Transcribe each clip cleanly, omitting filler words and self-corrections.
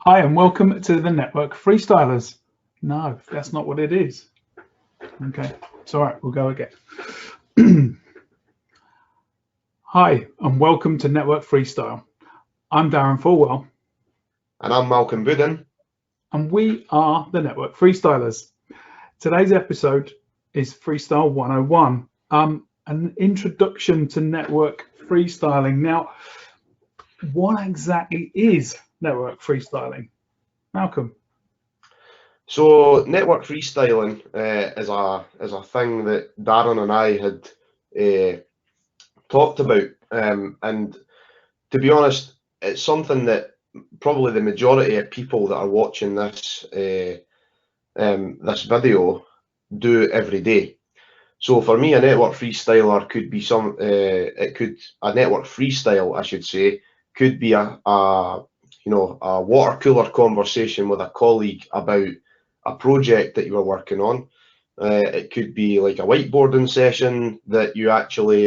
Hi and welcome to the Network Freestylers. No, that's not what it is. Okay, it's all right, we'll go again. Hi and welcome to Network Freestyle. I'm Daren Fulwell. And I'm Malcolm Budden. And we are the Network Freestylers. Today's episode is Freestyle 101, an introduction to network freestyling. Now, what exactly is network freestyling? Malcolm. So network freestyling is a thing that Daren and I had talked about, and to be honest, it's something that probably the majority of people that are watching this this video do every day. So for me, a network freestyler could be a network freestyle, I should say, could be a water cooler conversation with a colleague about a project that you are working on. It could be like a whiteboarding session that you actually,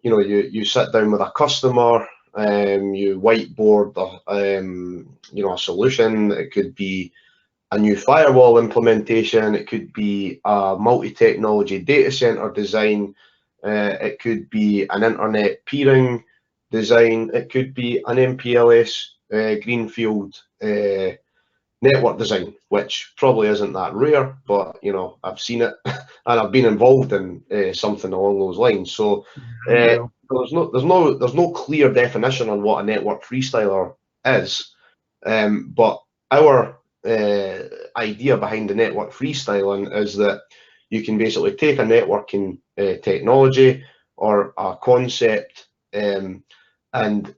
you sit down with a customer, you whiteboard a solution. It could be a new firewall implementation. It could be a multi-technology data center design. It could be an internet peering design. It could be an MPLS greenfield network design, which probably isn't that rare, but I've seen it and I've been involved in something along those lines. So there's no clear definition on what a network freestyler is, but our idea behind the network freestyling is that you can basically take a networking technology or a concept and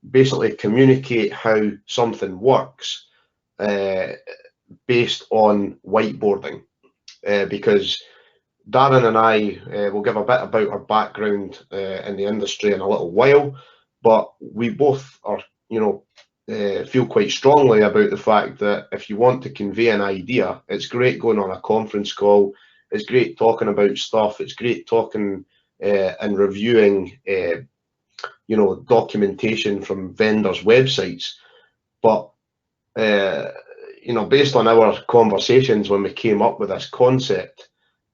basically communicate how something works based on whiteboarding, because Daren and I will give a bit about our background in the industry in a little while, but we both are, feel quite strongly about the fact that if you want to convey an idea, it's great going on a conference call, it's great talking about stuff, it's great talking and reviewing, documentation from vendors' websites, but based on our conversations when we came up with this concept,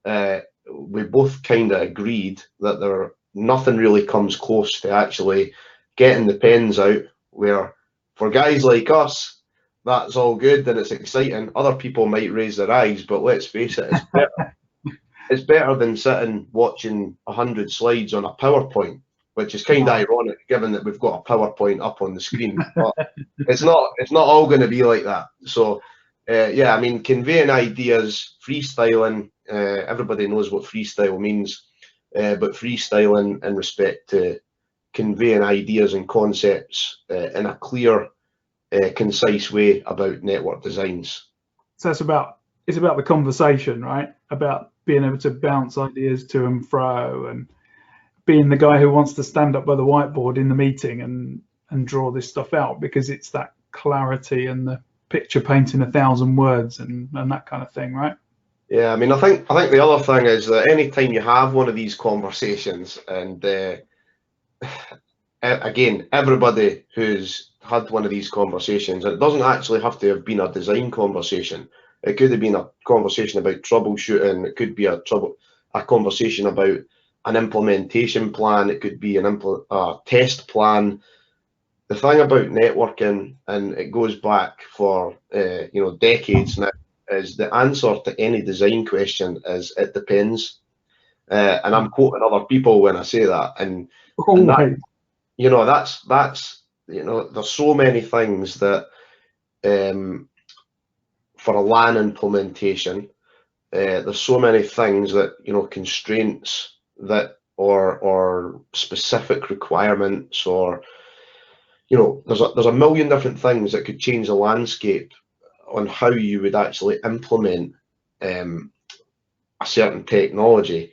we both kind of agreed that nothing really comes close to actually getting the pens out, where for guys like us, that's all good and it's exciting. Other people might raise their eyes, but let's face it, it's better. It's better than sitting watching 100 slides on a PowerPoint, which is kind of ironic given that we've got a PowerPoint up on the screen. But it's not all going to be like that. So conveying ideas, freestyling, everybody knows what freestyle means, but freestyling in respect to conveying ideas and concepts in a clear, concise way about network designs. So it's about the conversation, right? About being able to bounce ideas to and fro, and being the guy who wants to stand up by the whiteboard in the meeting and draw this stuff out, because it's that clarity and the picture painting 1,000 words and that kind of thing, right? Yeah, I mean, I think the other thing is that anytime you have one of these conversations, and again, everybody who's had one of these conversations, it doesn't actually have to have been a design conversation. It could have been a conversation about troubleshooting. It could be a conversation about an implementation plan. It could be a test plan. The thing about networking, and it goes back for decades now, is the answer to any design question is it depends. And I'm quoting other people when I say that. And that's there's so many things that for a LAN implementation, there's so many things that constraints that or specific requirements, or there's a million different things that could change the landscape on how you would actually implement a certain technology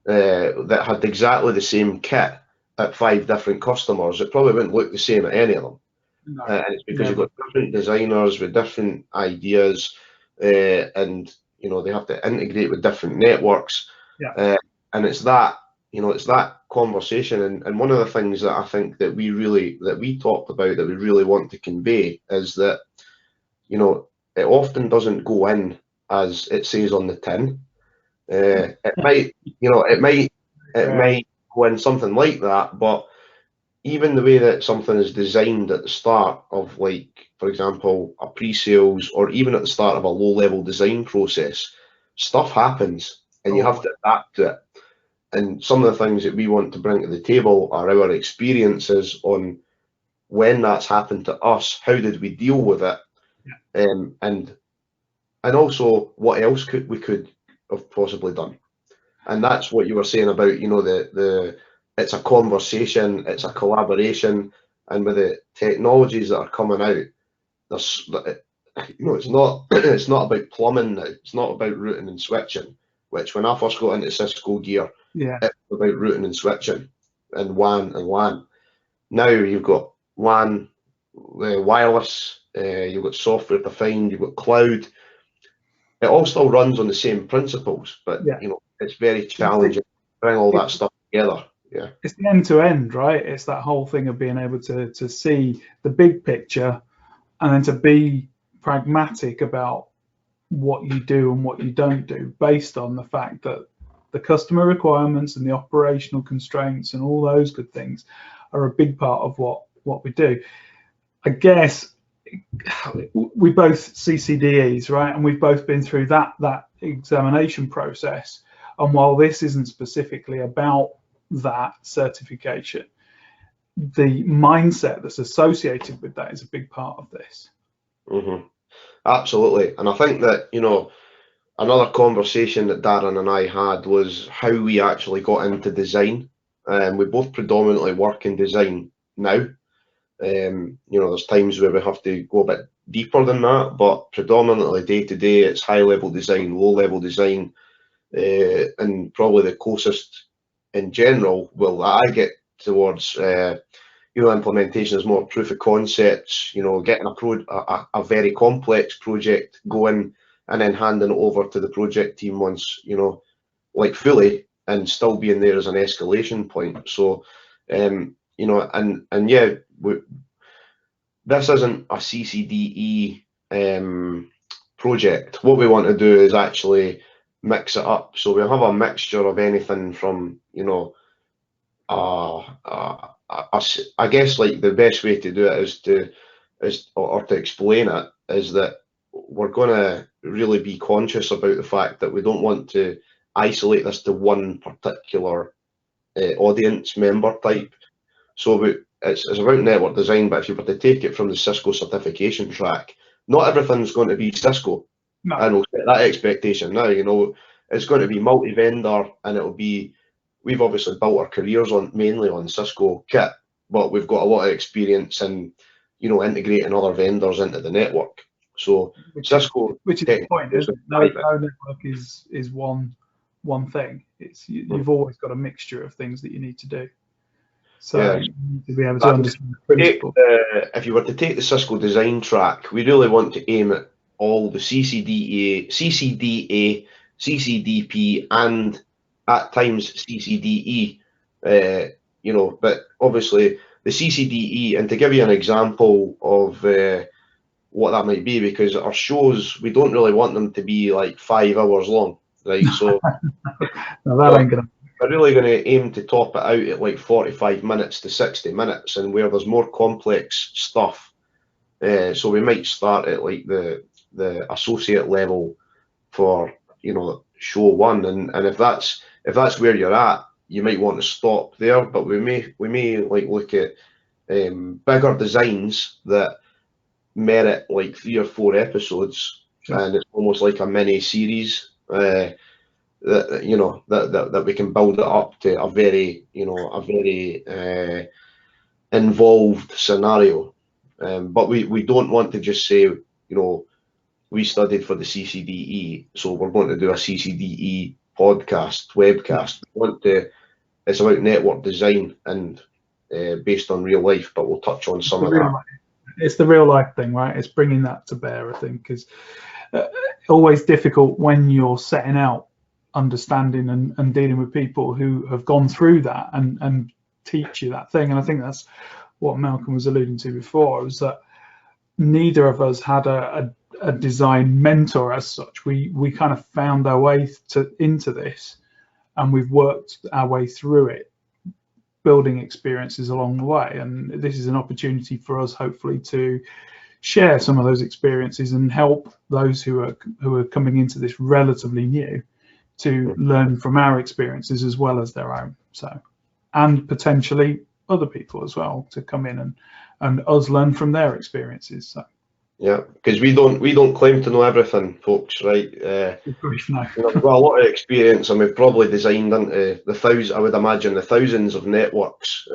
that had exactly the same kit at 5 different customers. It probably wouldn't look the same at any of them. No. And it's because you've got different designers with different ideas, and they have to integrate with different networks. And it's that conversation. And one of the things that I think that we talked about, that we really want to convey, is that you know, it often doesn't go in as it says on the tin. It might, you know, it might go in something like that, but even the way that something is designed at the start of, like, for example, a pre-sales, or even at the start of a low-level design process, stuff happens and you have to adapt to it. And some of the things that we want to bring to the table are our experiences on when that's happened to us, how did we deal with it, and also what else we could have possibly done. And that's what you were saying about, you know, the it's a conversation, it's a collaboration, and with the technologies that are coming out, there's, you know, it's not about plumbing now. It's not about routing and switching. Which, when I first got into Cisco gear, it was about routing and switching and WAN and LAN. Now you've got LAN, wireless, you've got software defined, you've got cloud. It all still runs on the same principles, but you know, it's very challenging to bring all that stuff together. Yeah, it's the end to end, right? It's that whole thing of being able to see the big picture and then to be pragmatic about what you do and what you don't do based on the fact that the customer requirements and the operational constraints and all those good things are a big part of what we do. I guess we both CCDEs, right? And we've both been through that examination process. And while this isn't specifically about that certification, the mindset that's associated with that is a big part of this. Absolutely. And I think that, you know, another conversation that Daren and I had was how we actually got into design. We both predominantly work in design now. You know, there's times where we have to go a bit deeper than that, but predominantly day to day, it's high level design, low level design, and probably the closest in general, well, I get towards, you know, implementation is more proof of concepts, you know, getting a very complex project going and then handing it over to the project team once, you know, like fully, and still being there as an escalation point. So, you know, and yeah, this isn't a CCDE project. What we want to do is actually mix it up. So we have a mixture of anything from, you know, I guess, like, the best way to do it is to explain it is that we're going to really be conscious about the fact that we don't want to isolate this to one particular audience member type. So it's about network design, but if you were to take it from the Cisco certification track, not everything's going to be Cisco. No. And we'll set that expectation now. You know, it's going to be multi-vendor, and it'll be. We've obviously built our careers mainly on Cisco kit, but we've got a lot of experience in, you know, integrating other vendors into the network. So Cisco, which is the point, isn't it? No network is one thing. It's you've always got a mixture of things that you need to do. So you need to be able to understand the principle. If you were to take the Cisco design track, we really want to aim at all the CCDA, CCDP, and at times CCDE. You know, but obviously the CCDE, and to give you an example of what that might be, because our shows, we don't really want them to be like 5 hours long, right? So no, that ain't gonna. We're really going to aim to top it out at like 45 minutes to 60 minutes, and where there's more complex stuff. So we might start at like the associate level for, you know, show 1, and if that's where you're at, you might want to stop there. But we may like look at bigger designs that merit like 3 or 4 episodes, and it's almost like a mini series. That, you know, that we can build it up to a very, you know, a very involved scenario. But we don't want to just say, you know, we studied for the CCDE, so we're going to do a CCDE podcast, webcast. We want to. It's about network design and based on real life, but we'll touch on some of that. It's the real life thing, right? It's bringing that to bear, I think, because always difficult when you're setting out understanding and dealing with people who have gone through that and teach you that thing. And I think that's what Malcolm was alluding to before, was that neither of us had a a design mentor as such. We kind of found our way into this, and we've worked our way through it, building experiences along the way. And this is an opportunity for us, hopefully, to share some of those experiences and help those who are coming into this relatively new to learn from our experiences as well as their own. So, and potentially other people as well to come in and us learn from their experiences. So. Yeah, because we don't claim to know everything, folks, right? Brief, no. You know, we've got a lot of experience, and we've probably designed into I would imagine, the thousands of networks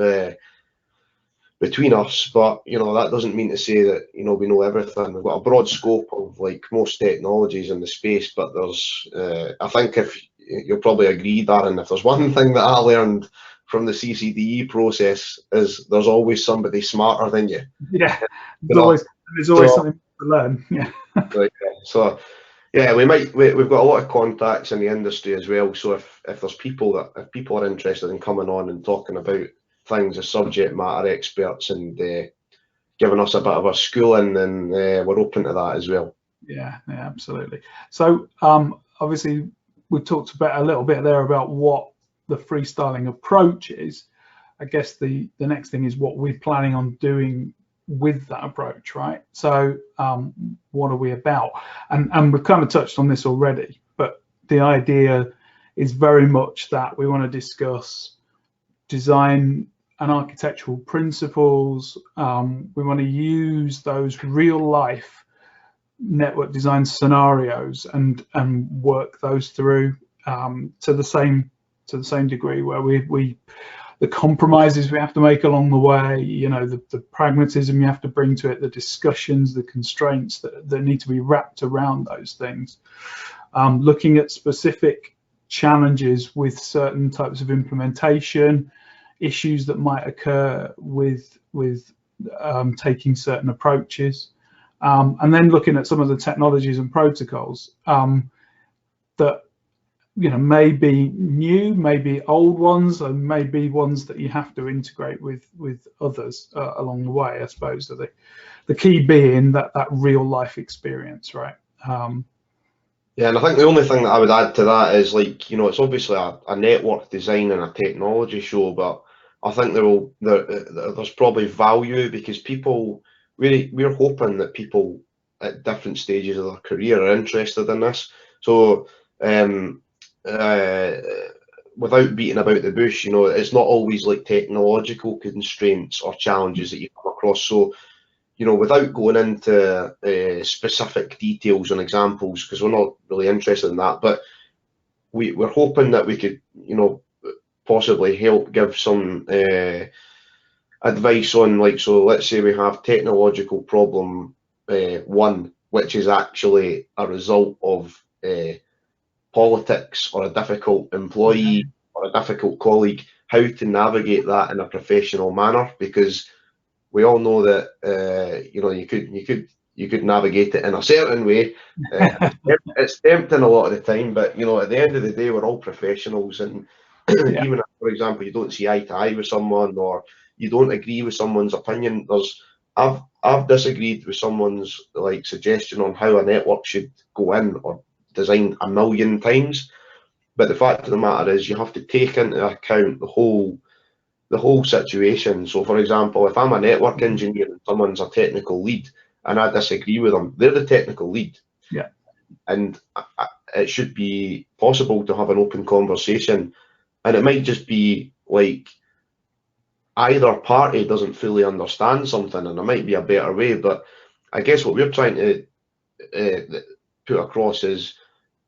between us. But you know, that doesn't mean to say that, you know, we know everything. We've got a broad scope of, like, most technologies in the space, but there's I think, if you'll probably agree, Darren, if there's one thing that I learned from the CCDE process, is there's always somebody smarter than you. Yeah, there's always something to learn. Yeah. So yeah, we've got a lot of contacts in the industry as well. So if there's people are interested in coming on and talking about things as subject matter experts and giving us a bit of a schooling, then we're open to that as well. Yeah, absolutely. So obviously we talked about a little bit there about what the freestyling approach is. I guess the next thing is what we're planning on doing with that approach, right? So what are we about? And we've kind of touched on this already, but the idea is very much that we want to discuss design and architectural principles. We want to use those real life network design scenarios and work those through to the same degree, where we the compromises we have to make along the way, you know, the pragmatism you have to bring to it, the discussions, the constraints that need to be wrapped around those things, looking at specific challenges with certain types of implementation, issues that might occur with taking certain approaches, and then looking at some of the technologies and protocols that, you know, may be new, maybe old ones, and maybe ones that you have to integrate with others along the way. I suppose that the key being that real life experience, right? Yeah, and I think the only thing that I would add to that is, like, you know, it's obviously a network design and a technology show, but I think there's probably value, because we're hoping that people at different stages of their career are interested in this. So without beating about the bush, you know, it's not always like technological constraints or challenges that you come across. So, you know, without going into specific details and examples, because we're not really interested in that, but we're hoping that we could, you know, possibly help give some advice on, like, so let's say we have technological problem 1, which is actually a result of politics or a difficult employee or a difficult colleague, how to navigate that in a professional manner, because we all know that you know, you could navigate it in a certain way. It's tempting a lot of the time, but you know, at the end of the day, we're all professionals, and even if, for example, you don't see eye to eye with someone, or you don't agree with someone's opinion, I've disagreed with someone's, like, suggestion on how a network should go in or design a million times, but the fact of the matter is you have to take into account the whole situation. So, for example, if I'm a network engineer and someone's a technical lead and I disagree with them, they're the technical lead. Yeah. And it should be possible to have an open conversation, and it might just be like either party doesn't fully understand something, and there might be a better way. But I guess what we're trying to put across is,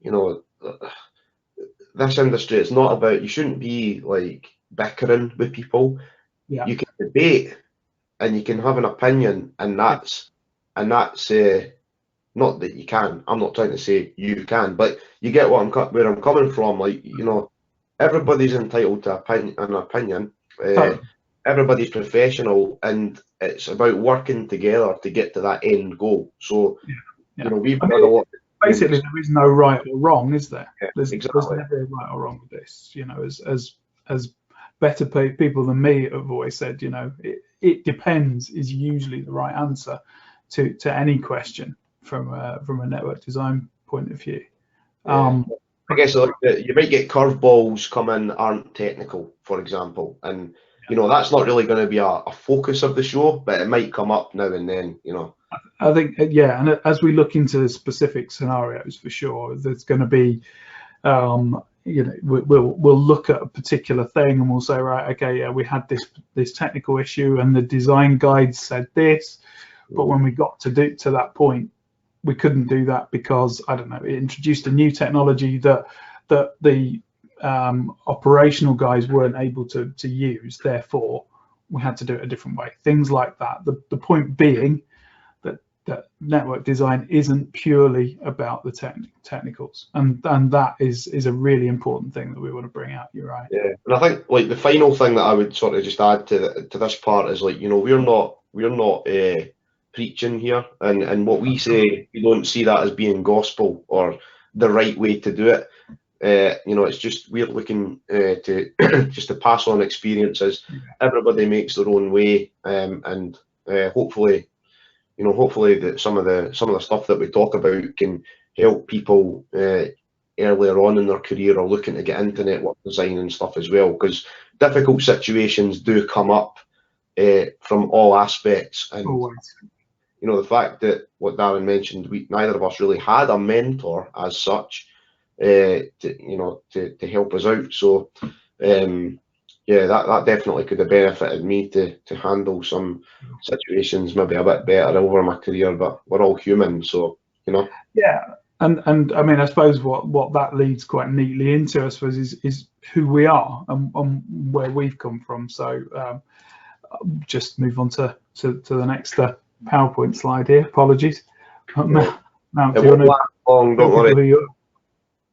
you know, this industry, it's not about, you shouldn't be like bickering with people. Yeah. You can debate and you can have an opinion, and that's not that you can, I'm not trying to say you can, but you get where I'm coming from. Like, you know, everybody's entitled to an opinion. Everybody's professional, and it's about working together to get to that end goal. So, you know, we've done a lot. Basically, there is no right or wrong, is there? Yeah, there's exactly. never a right or wrong with this. You know, as better people than me have always said, you know, it depends is usually the right answer to any question from a network design point of view. Yeah. I guess like you might get curveballs come in aren't technical, for example, and you know that's not really going to be a focus of the show, but it might come up now and then. You know, I think yeah, and as we look into specific scenarios, for sure, there's going to be, you know, we'll look at a particular thing and we'll say, right, okay, yeah, we had this technical issue and the design guide said this, but when we got to that point, we couldn't do that because, I don't know, it introduced a new technology that the operational guys weren't able to use. Therefore, we had to do it a different way. Things like that. The point being that network design isn't purely about the technicals, and that is a really important thing that we want to bring out. You're right. Yeah, and I think like the final thing that I would sort of just add to this part is like, you know, we're not preaching here, and what we say, we don't see that as being gospel or the right way to do it. You know, it's just we're looking to just to pass on experiences. Everybody makes their own way, and hopefully, you know, hopefully that some of the stuff that we talk about can help people earlier on in their career or looking to get into network design and stuff as well, because difficult situations do come up from all aspects. And Always. you know, the fact that what Daren mentioned, neither of us really had a mentor as such, to help us out. So yeah, that definitely could have benefited me to handle some situations maybe a bit better over my career, but we're all human, so you know. Yeah, and I mean, I suppose what that leads quite neatly into, I suppose, is who we are and where we've come from. So just move on to the next PowerPoint slide here. Apologies. It won't last long, don't worry.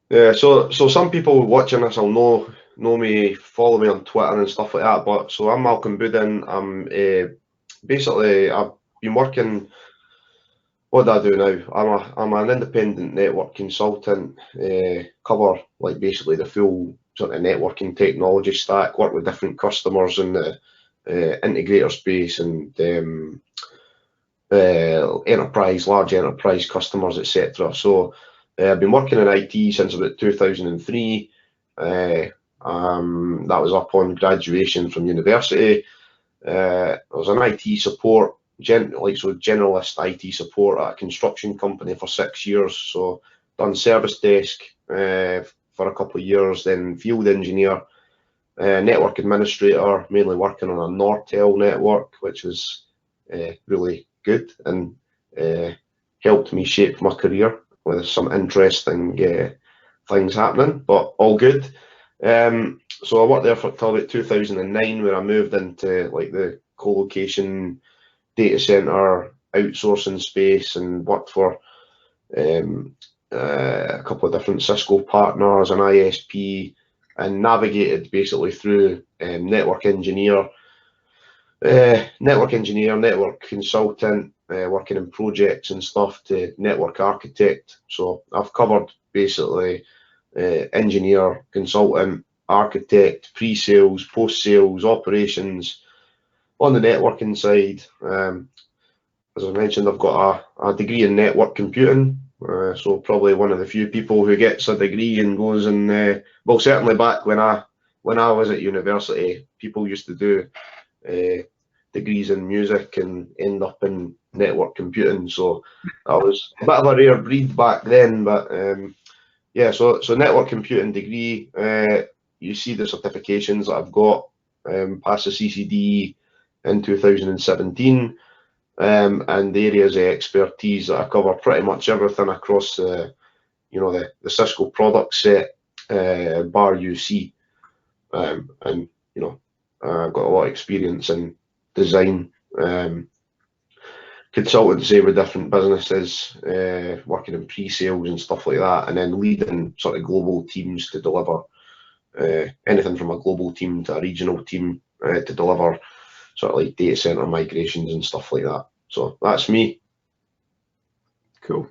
Yeah, so some people watching this will know me, follow me on Twitter and stuff like that. But so I'm Malcolm Boudin. I'm basically I've been working. What do I do now? I'm an independent network consultant. Cover like basically the full sort of networking technology stack. Work with different customers in the integrator space and large enterprise customers, etc. So I've been working in IT since about 2003. That was upon graduation from university. I was an IT support, generalist IT support at a construction company for 6 years. So done service desk for a couple of years, then field engineer, network administrator, mainly working on a Nortel network, which was really good and helped me shape my career with some interesting things happening, but all good. So I worked there till about 2009, where I moved into like the co-location data center outsourcing space and worked for a couple of different Cisco partners and ISP, and navigated basically through network engineer, network consultant, working in projects and stuff, to network architect. So I've covered basically engineer, consultant, architect, pre-sales, post-sales, operations on the networking side. As I mentioned, I've got a degree in network computing, so probably one of the few people who gets a degree and goes and well, certainly back when I was at university, people used to do degrees in music and end up in network computing. So I was a bit of a rare breed back then, but yeah, so network computing degree. You see the certifications that I've got. Passed the CCD in 2017, and the areas of expertise that I cover pretty much everything across the Cisco product set, bar UC, and you know, I've got a lot of experience in design, consultancy with different businesses, working in pre-sales and stuff like that, and then leading sort of global teams to deliver anything from a global team to a regional team to deliver sort of like data center migrations and stuff like that. So that's me. Cool.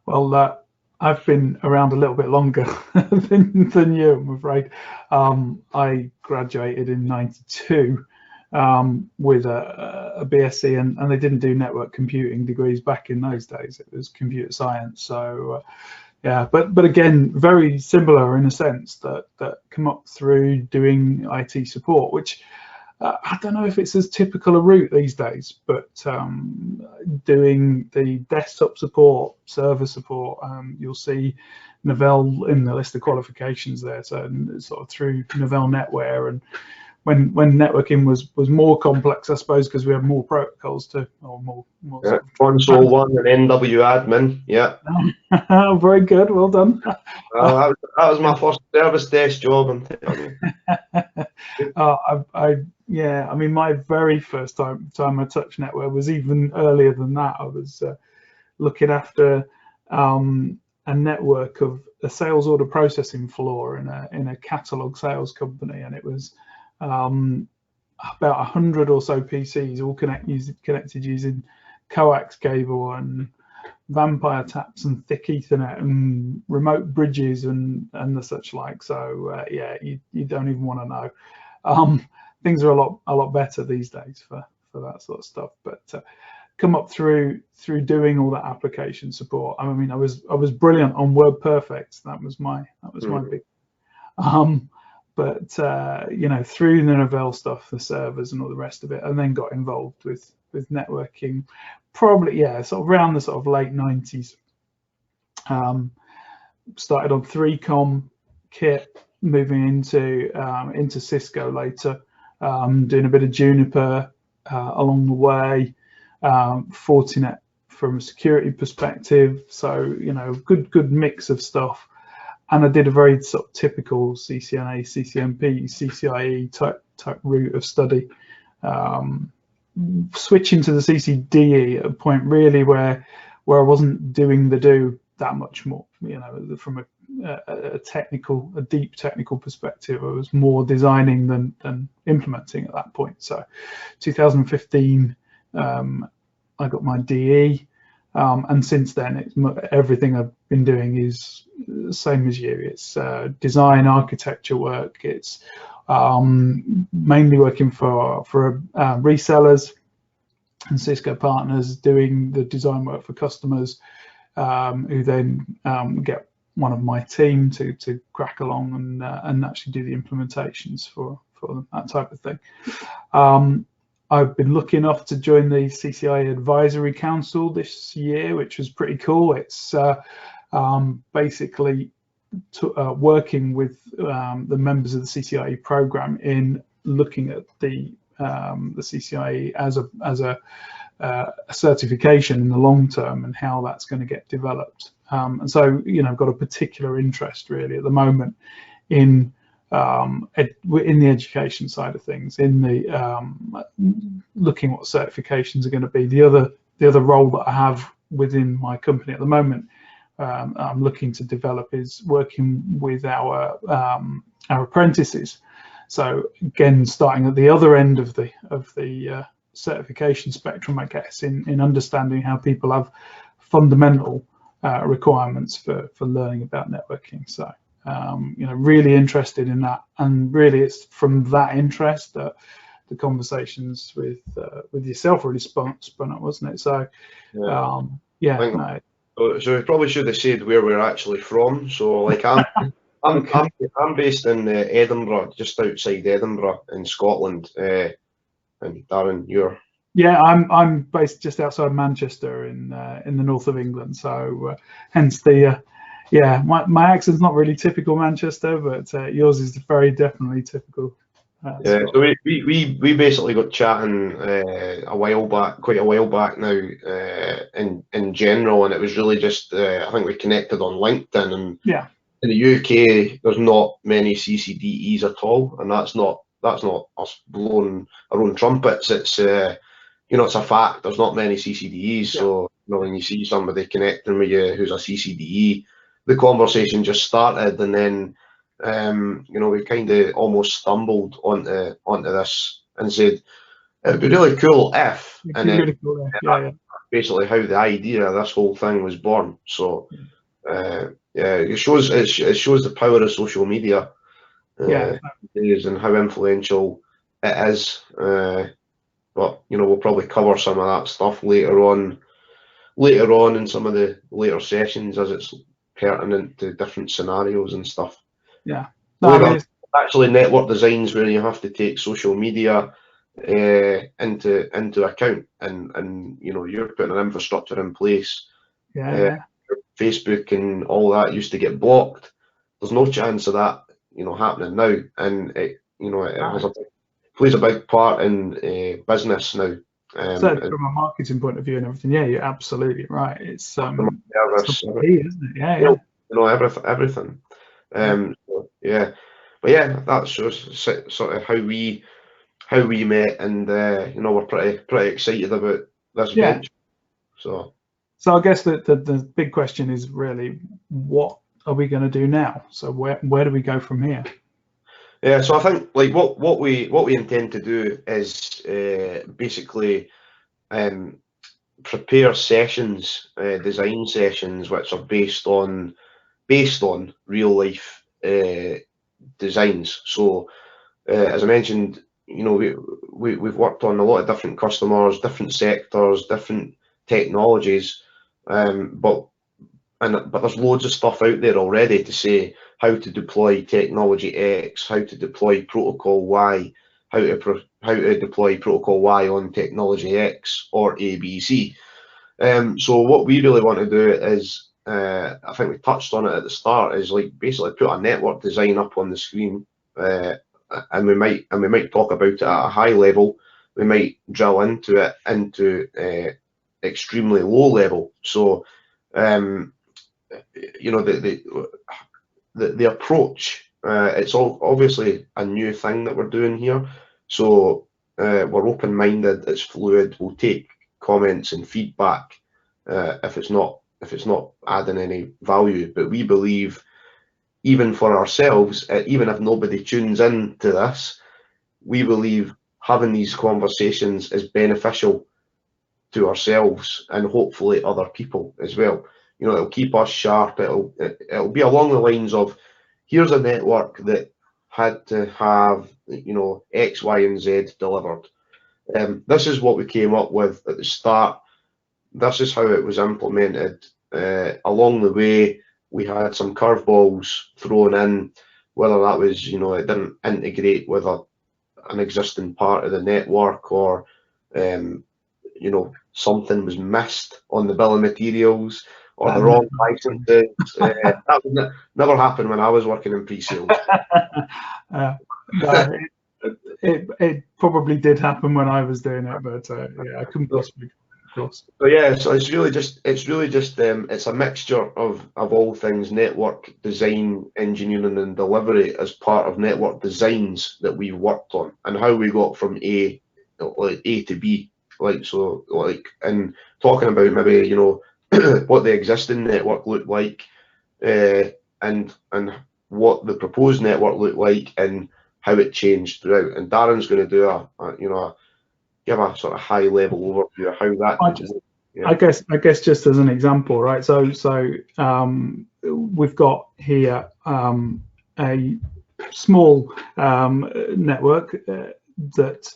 Well, I've been around a little bit longer than you, I'm afraid. I graduated in '92, with a BSc, and they didn't do network computing degrees back in those days. It was computer science. So yeah, but again, very similar in a sense that come up through doing IT support, which I don't know if it's as typical a route these days, but doing the desktop support, server support, you'll see Novell in the list of qualifications there. So sort of through Novell NetWare, and when networking was more complex, I suppose, because we have more protocols to, or more yeah, console one and NW admin. Yeah. Very good, well done. That was my first service desk job, I'm telling you. Yeah, I mean, my very first time I touched NetWare was even earlier than that. I was looking after a network of a sales order processing floor in a catalog sales company, and it was about 100 or so PCs all connected using coax cable and vampire taps and thick Ethernet and remote bridges and the such like. So yeah, you don't even want to know. Things are a lot better these days for that sort of stuff. But come up through doing all that application support. I mean, I was brilliant on WordPerfect. That was my big. But you know, through the Novell stuff, the servers and all the rest of it, and then got involved with networking, probably, yeah, sort of around the sort of late 90s. Started on 3Com kit, moving into Cisco later, doing a bit of Juniper along the way, Fortinet from a security perspective. So, you know, good mix of stuff. And I did a very sort of typical CCNA, CCNP, CCIE type route of study. Switching to the CCDE at a point really where I wasn't doing the do that much more. You know, from a deep technical perspective, I was more designing than implementing at that point. So 2015, I got my DE. And since then, everything I've been doing is the same as you. It's design, architecture work. It's mainly working for resellers and Cisco partners, doing the design work for customers, who then get one of my team to crack along and actually do the implementations for that type of thing. I've been lucky enough to join the CCI Advisory Council this year, which was pretty cool. It's basically working with the members of the CCIE program in looking at the CCIE as a certification in the long term and how that's going to get developed. And so, you know, I've got a particular interest really at the moment in the education side of things, in the looking what certifications are going to be. The other role that I have within my company at the moment, I'm looking to develop, is working with our apprentices. So again, starting at the other end of the certification spectrum, I guess, in understanding how people have fundamental requirements for learning about networking. So you know, really interested in that, and really it's from that interest that the conversations with yourself really spun up, wasn't it? So yeah. So we probably should have said where we're actually from. So like I'm based in Edinburgh, just outside Edinburgh in Scotland, and Daren, you're? Yeah, I'm based just outside Manchester in the north of England. So hence the yeah, my accent's not really typical Manchester, but yours is very definitely typical. Yeah, so we basically got chatting quite a while back now, in general, and it was really just I think we connected on LinkedIn, and yeah, in the UK there's not many CCDEs at all, and that's not us blowing our own trumpets. It's you know, it's a fact. There's not many CCDEs, yeah. So you know, when you see somebody connecting with you who's a CCDE, the conversation just started, and then you know, we kind of almost stumbled onto this and said it'd be really cool if, and then really cool, yeah. Basically how the idea of this whole thing was born. So yeah, it shows the power of social media, and how influential it is. But you know, we'll probably cover some of that stuff later on in some of the later sessions as it's pertinent to different scenarios and stuff. Yeah. No, I mean, Actually, network designs where you have to take social media into account, and you know, you're putting an infrastructure in place. yeah. Facebook and all that used to get blocked. There's no chance of that, you know, happening now, and it, you know, plays a big part in business now. So from a marketing point of view and everything, yeah, you're absolutely right. It's service, key, isn't it? Yeah, you know, everything. So, yeah, but yeah, that's sort of how we met, and you know, we're pretty excited about this venture. So I guess the big question is really, what are we going to do now? So where do we go from here? Yeah, so I think like what we intend to do is basically prepare sessions, design sessions, which are based on real life designs. So as I mentioned, you know, we've worked on a lot of different customers, different sectors, different technologies, but there's loads of stuff out there already to say how to deploy technology X, how to deploy protocol Y, how to deploy protocol Y on technology X or ABC. So what we really want to do is, I think we touched on it at the start, is like basically put a network design up on the screen, and we might talk about it at a high level. We might drill into it into extremely low level. So you know, the approach, it's all obviously a new thing that we're doing here, so we're open-minded, it's fluid, we'll take comments and feedback if it's not adding any value. But we believe, even for ourselves, even if nobody tunes in to this, we believe having these conversations is beneficial to ourselves and hopefully other people as well. You know, it'll keep us sharp. It'll be along the lines of, here's a network that had to have, you know, X, Y, and Z delivered. This is what we came up with at the start. This is how it was implemented. Along the way, we had some curveballs thrown in, whether that was, you know, it didn't integrate with an existing part of the network, or you know, something was missed on the bill of materials, or the wrong licenses. That would never happen when I was working in pre-sales. No, it probably did happen when I was doing it, but yeah, I couldn't possibly. Of course. So yeah, so it's really just it's a mixture of all things network design, engineering, and delivery as part of network designs that we've worked on, and how we got from A to B. Like, so, like, and talking about maybe, you know, what the existing network looked like, and what the proposed network looked like, and how it changed throughout. And Daren's going to do give a sort of high level overview of how that. I guess just as an example, right? So we've got here a small network that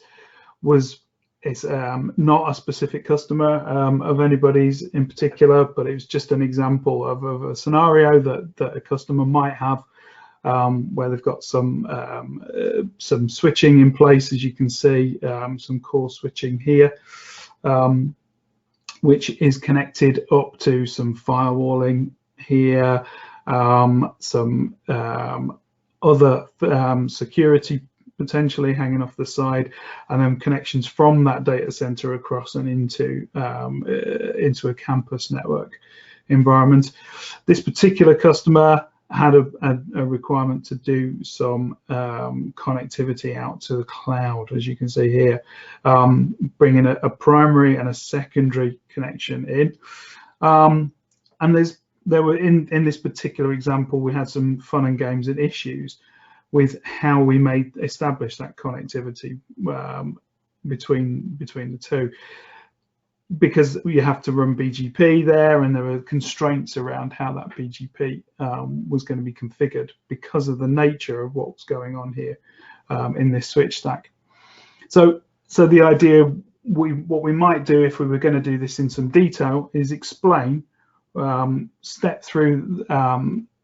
was. It's not a specific customer of anybody's in particular, but it was just an example of a scenario that a customer might have, where they've got some switching in place, as you can see, some core switching here, which is connected up to some firewalling here, some other security potentially hanging off the side, and then connections from that data center across and into a campus network environment. This particular customer had a requirement to do some connectivity out to the cloud, as you can see here, bringing a primary and a secondary connection in. And there were in this particular example, we had some fun and games and issues with how we may establish that connectivity between the two, because you have to run BGP there, and there are constraints around how that BGP was going to be configured because of the nature of what's going on here in this switch stack. So the idea, what we might do if we were going to do this in some detail is explain, step through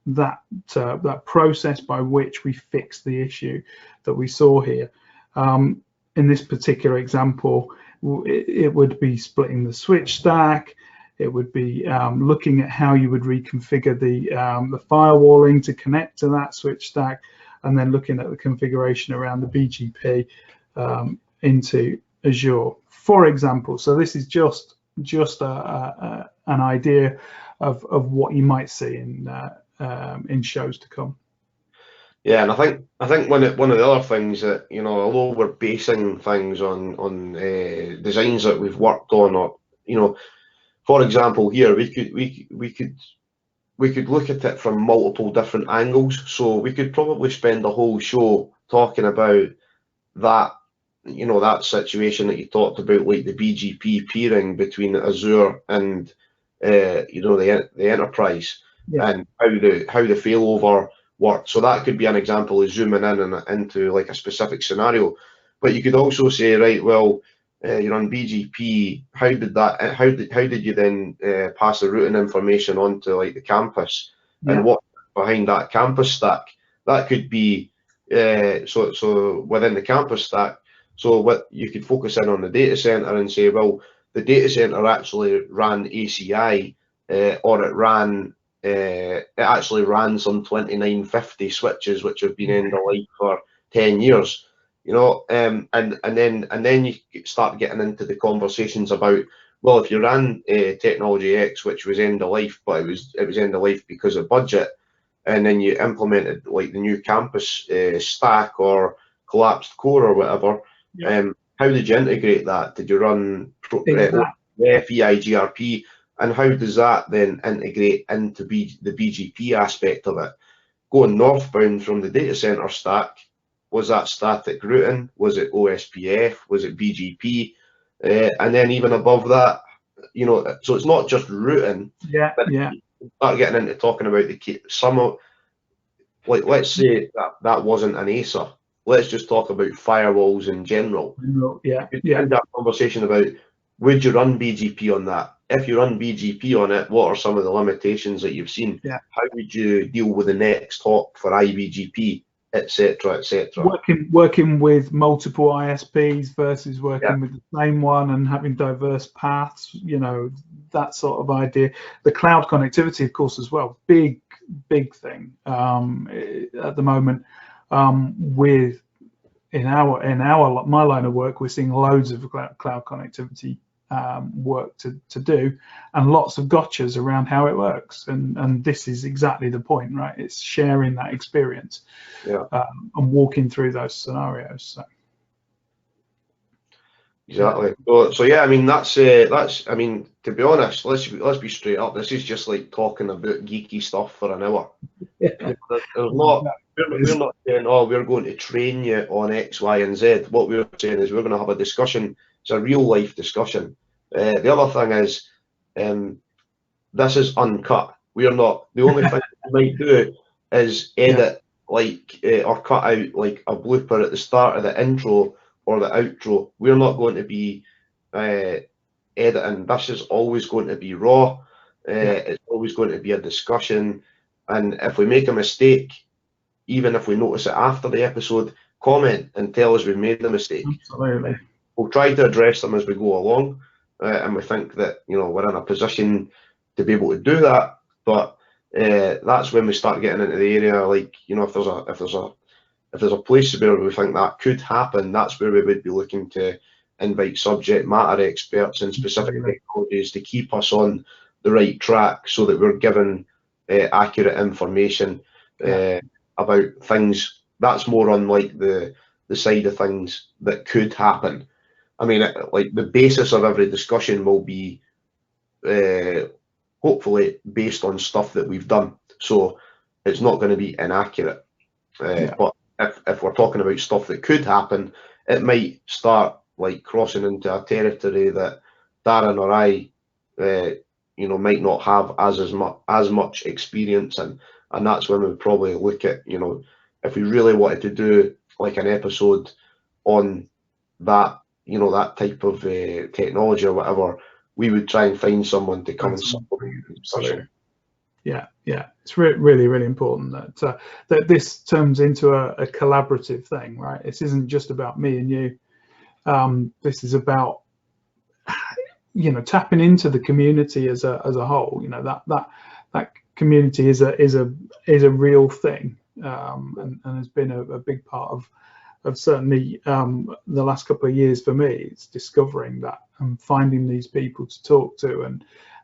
that process by which we fix the issue that we saw here. In this particular example, it would be splitting the switch stack. It would be looking at how you would reconfigure the firewalling to connect to that switch stack, and then looking at the configuration around the BGP into Azure, for example. So this is just an idea of what you might see in shows to come. Yeah, and I think one of the other things that, you know, although we're basing things on designs that we've worked on, or, you know, for example, here we could look at it from multiple different angles. So we could probably spend the whole show talking about that, you know, that situation that you talked about, like the BGP peering between Azure and you know, the enterprise, yeah, and how the failover works. So that could be an example of zooming in and into like a specific scenario. But you could also say, right, well, you're on BGP. How did you then pass the routing information onto like the campus, yeah, and what behind that campus stack? That could be so within the campus stack. So what you could focus in on the data center and say, well, the data center actually ran ACI, or it actually ran some 2950 switches which have been end of life for 10 years. You know, and then you start getting into the conversations about, well, if you ran technology X, which was end of life, but it was end of life because of budget, and then you implemented like the new campus stack or collapsed core or whatever. yeah. How did you integrate that? Did you run Exactly. FEIGRP, and how does that then integrate into the BGP aspect of it? Going northbound from the data center stack, was that static routing? Was it OSPF? Was it BGP? And then even above that, you know, so it's not just routing. Yeah, But yeah. you start getting into talking about some of, like, let's say that wasn't an ASA. Let's just talk about firewalls in general. Yeah, You could yeah. end that conversation about, would you run BGP on that? If you run BGP on it, what are some of the limitations that you've seen? Yeah. How would you deal with the next hop for IBGP, etc., etc.? Working with multiple ISPs versus working Yeah. with the same one and having diverse paths, you know, that sort of idea. The cloud connectivity, of course, as well, big thing at the moment. With my line of work, we're seeing loads of cloud connectivity work to do, and lots of gotchas around how it works. And this is exactly the point, right? It's sharing that experience, Yeah. and walking through those scenarios. So. Exactly. So yeah, I mean that's I mean, to be honest, let's be straight up. This is just like talking about geeky stuff for an hour. Yeah. We're not saying, oh, we're going to train you on X, Y, and Z. What we're saying is we're going to have a discussion. It's a real life discussion. The other thing is, this is uncut. We're not. The only thing we might do is edit or cut out like a blooper at the start of the intro or the outro. We're not going to be editing. This is always going to be raw. It's always going to be a discussion. And if we make a mistake, even if we notice it after the episode, comment and tell us we made the mistake. Absolutely. We'll try to address them as we go along, and we think that, you know, we're in a position to be able to do that. But that's when we start getting into the area, like, you know, if there's a place where we think that could happen, that's where we would be looking to invite subject matter experts in specific technologies to keep us on the right track, so that we're given accurate information about things. That's more on like the side of things that could happen. I mean, like the basis of every discussion will be hopefully based on stuff that we've done, so it's not going to be inaccurate. But if we're talking about stuff that could happen, it might start like crossing into a territory that Daren or I, you know, might not have as much experience in, and that's when we probably look at, you know, if we really wanted to do like an episode on that, you know, that type of technology or whatever, we would try and find someone to come and supplement the discussion. Yeah, it's really, really important that that this turns into a collaborative thing, right? This isn't just about me and you. This is about, you know, tapping into the community as a whole. You know, that community is a real thing, and has been a big part of certainly the last couple of years for me. It's discovering that and finding these people to talk to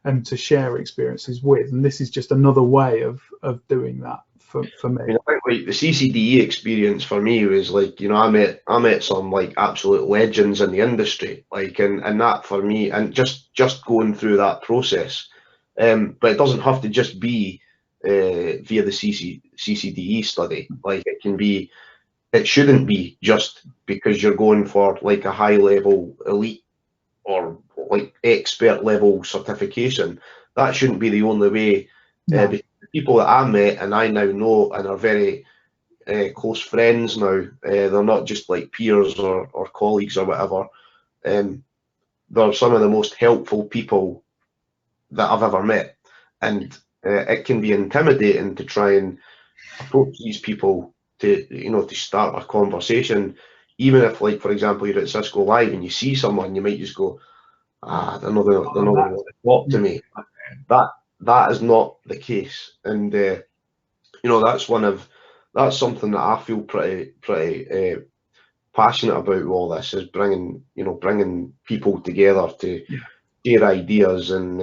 and to share experiences with, and this is just another way of doing that for me. I mean, I think like the CCDE experience for me was like, you know, I met some like absolute legends in the industry, like, and that for me, and just going through that process, but it doesn't have to just be via the CCDE study. Like it shouldn't be just because you're going for like a high level elite or like expert level certification. That shouldn't be the only way. No. Because the people that I met and I now know and are very close friends now, they're not just like peers or colleagues or whatever. They're some of the most helpful people that I've ever met, and it can be intimidating to try and approach these people to, you know, to start a conversation. Even if, like, for example, you're at Cisco Live and you see someone, you might just go, they're not going to want to talk to me. That is not the case, and you know, that's something that I feel pretty passionate about with all this, is bringing people together to share ideas and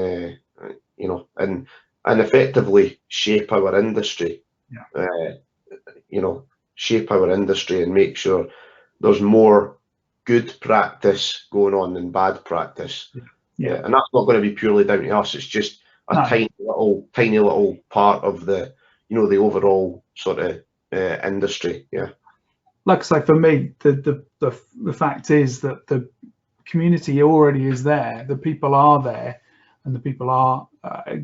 you know, and effectively shape our industry. You know, shape our industry and make sure there's more good practice going on than bad practice. And that's not going to be purely down to us. It's just a tiny little part of the, you know, the overall sort of industry. Like I say, for me, the fact is that the community already is there. The people are there, and the people are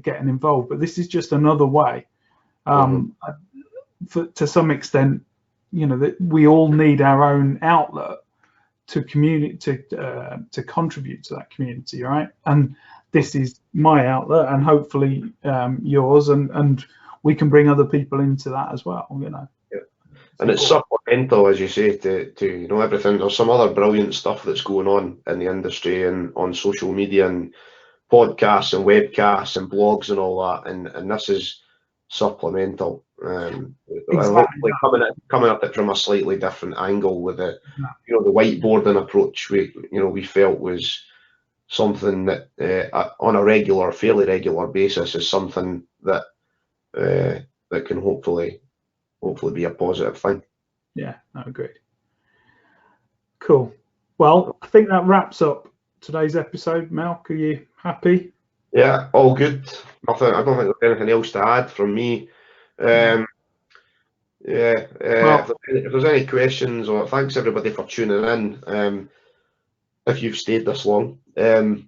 getting involved. But this is just another way. To some extent, you know, that we all need our own outlet to to contribute to that community, right? And this is my outlet, and hopefully yours, and we can bring other people into that as well, you know. And it's supplemental, as you say, to you know, everything. There's some other brilliant stuff that's going on in the industry and on social media and podcasts and webcasts and blogs and all that, and this is supplemental. Exactly. Coming at it from a slightly different angle with the, you know, the whiteboarding approach. We felt was something that on a fairly regular basis is something that that can hopefully be a positive thing. Yeah, I agree. Cool. Well, I think that wraps up today's episode. Malc, are you happy? Yeah, all good. Nothing. I don't think there's anything else to add from me. Well, if there's any questions, or thanks everybody for tuning in. If you've stayed this long, if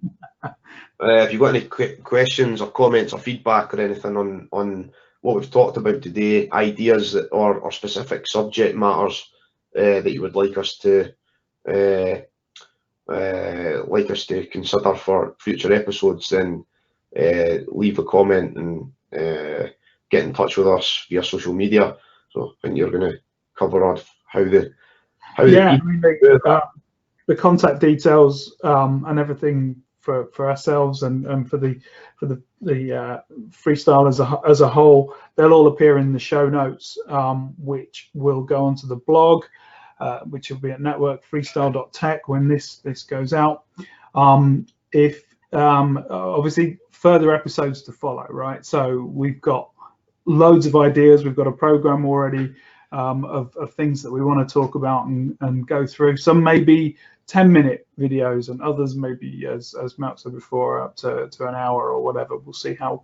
you've got any questions or comments or feedback or anything on what we've talked about today, ideas or specific subject matters that you would like us to consider for future episodes, then leave a comment and get in touch with us via social media. So I think you're going to cover off how the contact details and everything for ourselves and for the freestyle as a whole. They'll all appear in the show notes, which will go onto the blog, which will be at networkfreestyle.tech when this goes out. If obviously further episodes to follow, right? So we've got loads of ideas. We've got a program already of things that we want to talk about and go through. Some may be 10-minute videos, and others may be, as Matt said before, up to an hour or whatever. We'll see how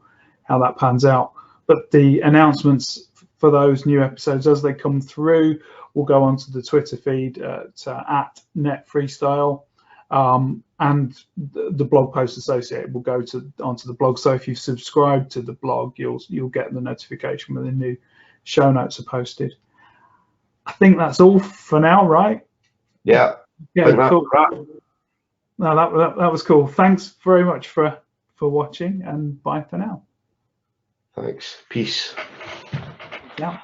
that pans out. But the announcements for those new episodes as they come through will go onto the Twitter feed at Net Freestyle, and the blog post associated will go onto the blog. So if you subscribe to the blog, you'll get the notification when the new show notes are posted. I think that's all for now, right? Yeah, Yeah, cool. No, that was cool. Thanks very much for watching, and bye for now. Thanks. Peace. Yeah.